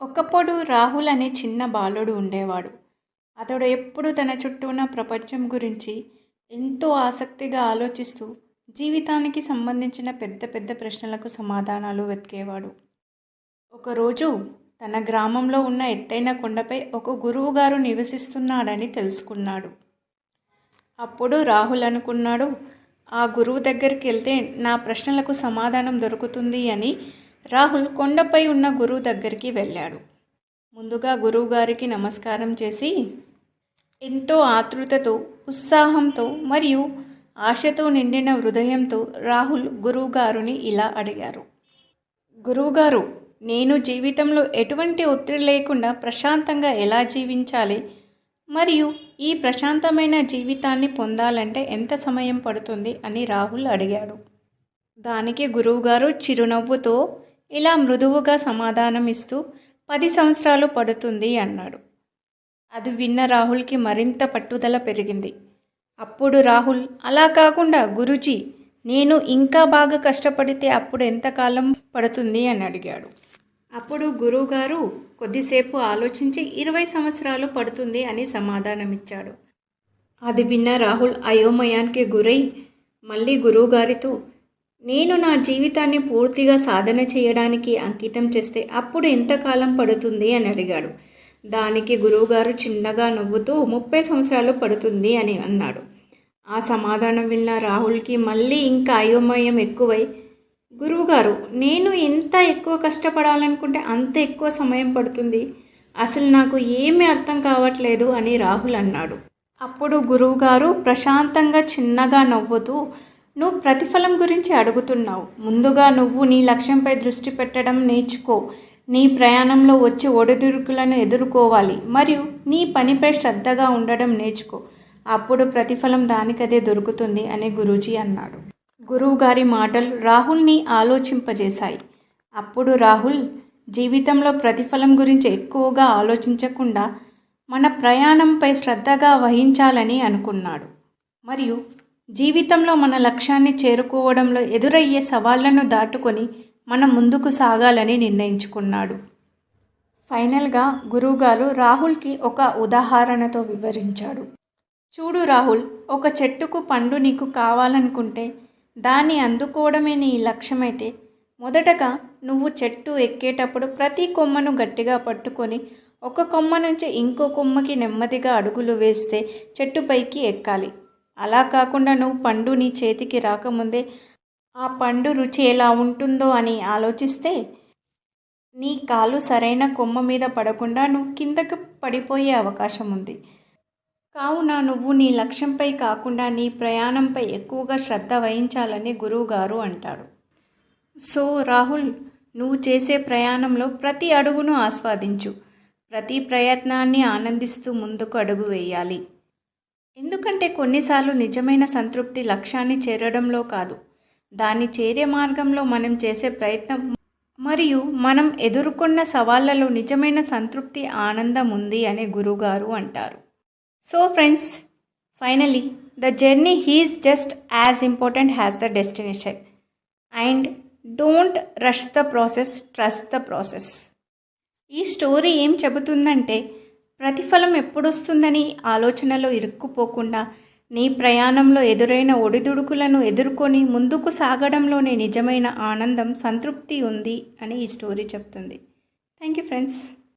ఒకప్పుడు రాహుల్ అనే చిన్న బాలుడు ఉండేవాడు. అతడు ఎప్పుడూ తన చుట్టూ ఉన్న ప్రపంచం గురించి ఎంతో ఆసక్తిగా ఆలోచిస్తూ జీవితానికి సంబంధించిన పెద్ద పెద్ద ప్రశ్నలకు సమాధానాలు వెతికేవాడు. ఒకరోజు తన గ్రామంలో ఉన్న ఎత్తైన కొండపై ఒక గురువుగారు నివసిస్తున్నాడని తెలుసుకున్నాడు. అప్పుడు రాహుల్ అనుకున్నాడు, ఆ గురువు దగ్గరికి వెళ్తే నా ప్రశ్నలకు సమాధానం దొరుకుతుంది అని. రాహుల్ కొండపై ఉన్న గురువు దగ్గరికి వెళ్ళాడు. ముందుగా గురువుగారికి నమస్కారం చేసి ఎంతో ఆతృతతో, ఉత్సాహంతో మరియు ఆశతో నిండిన హృదయంతో రాహుల్ గురువుగారుని ఇలా అడిగారు. గురువుగారు, నేను జీవితంలో ఎటువంటి ఒత్తిడి లేకుండా ప్రశాంతంగా ఎలా జీవించాలి మరియు ఈ ప్రశాంతమైన జీవితాన్ని పొందాలంటే ఎంత సమయం పడుతుంది అని రాహుల్ అడిగాడు. దానికి గురువుగారు చిరునవ్వుతో ఇలా మృదువుగా సమాధానం ఇస్తూ 10 సంవత్సరాలు పడుతుంది అన్నాడు. అది విన్న రాహుల్కి మరింత పట్టుదల పెరిగింది. అప్పుడు రాహుల్, అలా కాకుండా గురూజీ, నేను ఇంకా బాగా కష్టపడితే అప్పుడు ఎంతకాలం పడుతుంది అని అడిగాడు. అప్పుడు గురువుగారు కొద్దిసేపు ఆలోచించి 20 సంవత్సరాలు పడుతుంది అని సమాధానమిచ్చాడు. అది విన్న రాహుల్ అయోమయానికి గురై మళ్ళీ గురువుగారితో, నేను నా జీవితాన్ని పూర్తిగా సాధన చేయడానికి అంకితం చేస్తే అప్పుడు ఎంతకాలం పడుతుంది అని అడిగాడు. దానికి గురువుగారు చిన్నగా నవ్వుతూ 30 సంవత్సరాలు పడుతుంది అని అన్నాడు. ఆ సమాధానం విన్న రాహుల్కి మళ్ళీ ఇంకా అయోమయం ఎక్కువై, గురువుగారు, నేను ఎంత ఎక్కువ కష్టపడాలనుకుంటే అంత ఎక్కువ సమయం పడుతుంది, అసలు నాకు ఏమీ అర్థం కావట్లేదు అని రాహుల్ అన్నాడు. అప్పుడు గురువుగారు ప్రశాంతంగా చిన్నగా నవ్వుతూ, నువ్వు ప్రతిఫలం గురించి అడుగుతున్నావు. ముందుగా నువ్వు నీ లక్ష్యంపై దృష్టి పెట్టడం నేర్చుకో. నీ ప్రయాణంలో వచ్చే ఒడిదుడుకులను ఎదుర్కోవాలి మరియు నీ పనిపై శ్రద్ధగా ఉండడం నేర్చుకో. అప్పుడు ప్రతిఫలం దానికదే దొరుకుతుంది అని గురూజీ అన్నాడు. గురువుగారి మాటలు రాహుల్ని ఆలోచింపజేశాయి. అప్పుడు రాహుల్ జీవితంలో ప్రతిఫలం గురించి ఎక్కువగా ఆలోచించకుండా మన ప్రయాణంపై శ్రద్ధగా వహించాలని అనుకున్నాడు మరియు జీవితంలో మన లక్ష్యాన్ని చేరుకోవడంలో ఎదురయ్యే సవాళ్లను దాటుకొని మనం ముందుకు సాగాలని నిర్ణయించుకున్నాడు. ఫైనల్గా గురువుగారు రాహుల్కి ఒక ఉదాహరణతో వివరించాడు. చూడు రాహుల్, ఒక చెట్టుకు పండు నీకు కావాలనుకుంటే దాన్ని అందుకోవడమే నీ లక్ష్యమైతే మొదటగా నువ్వు చెట్టు ఎక్కేటప్పుడు ప్రతి కొమ్మను గట్టిగా పట్టుకొని ఒక కొమ్మ నుంచి ఇంకో కొమ్మకి నెమ్మదిగా అడుగులు వేస్తే చెట్టుపైకి ఎక్కాలి. అలా కాకుండా నువ్వు పండు నీ చేతికి రాకముందే ఆ పండు రుచి ఎలా ఉంటుందో అని ఆలోచిస్తే నీ కాలు సరైన కొమ్మ మీద పడకుండా నువ్వు కిందకు పడిపోయే అవకాశం ఉంది. కావున నువ్వు నీ లక్ష్యంపై కాకుండా నీ ప్రయాణంపై ఎక్కువగా శ్రద్ధ వహించాలని గురువుగారు అంటాడు. సో రాహుల్, నువ్వు చేసే ప్రయాణంలో ప్రతి అడుగును ఆస్వాదించు. ప్రతి ప్రయత్నాన్ని ఆనందిస్తూ ముందుకు అడుగు వేయాలి. ఎందుకంటే కొన్నిసార్లు నిజమైన సంతృప్తి లక్ష్యాన్ని చేరడంలో కాదు, దాన్ని చేరే మార్గంలో మనం చేసే ప్రయత్నం మరియు మనం ఎదుర్కొన్న సవాళ్లలో నిజమైన సంతృప్తి, ఆనందం ఉంది అని గురువుగారు అంటారు. So friends, finally the journey is just as important as the destination and don't rush the process, trust the process. ఈ స్టోరీ ఏం చెబుతుందంటే ప్రతిఫలం ఎప్పుడొస్తుందని ఆలోచనలో ఇరుక్కుపోకుండా నీ ప్రయాణంలో ఎదురైన ఒడిదుడుకులను ఎదుర్కొని ముందుకు సాగడంలోనే నిజమైన ఆనందం, సంతృప్తి ఉంది అని ఈ స్టోరీ చెప్తుంది. Thank you friends.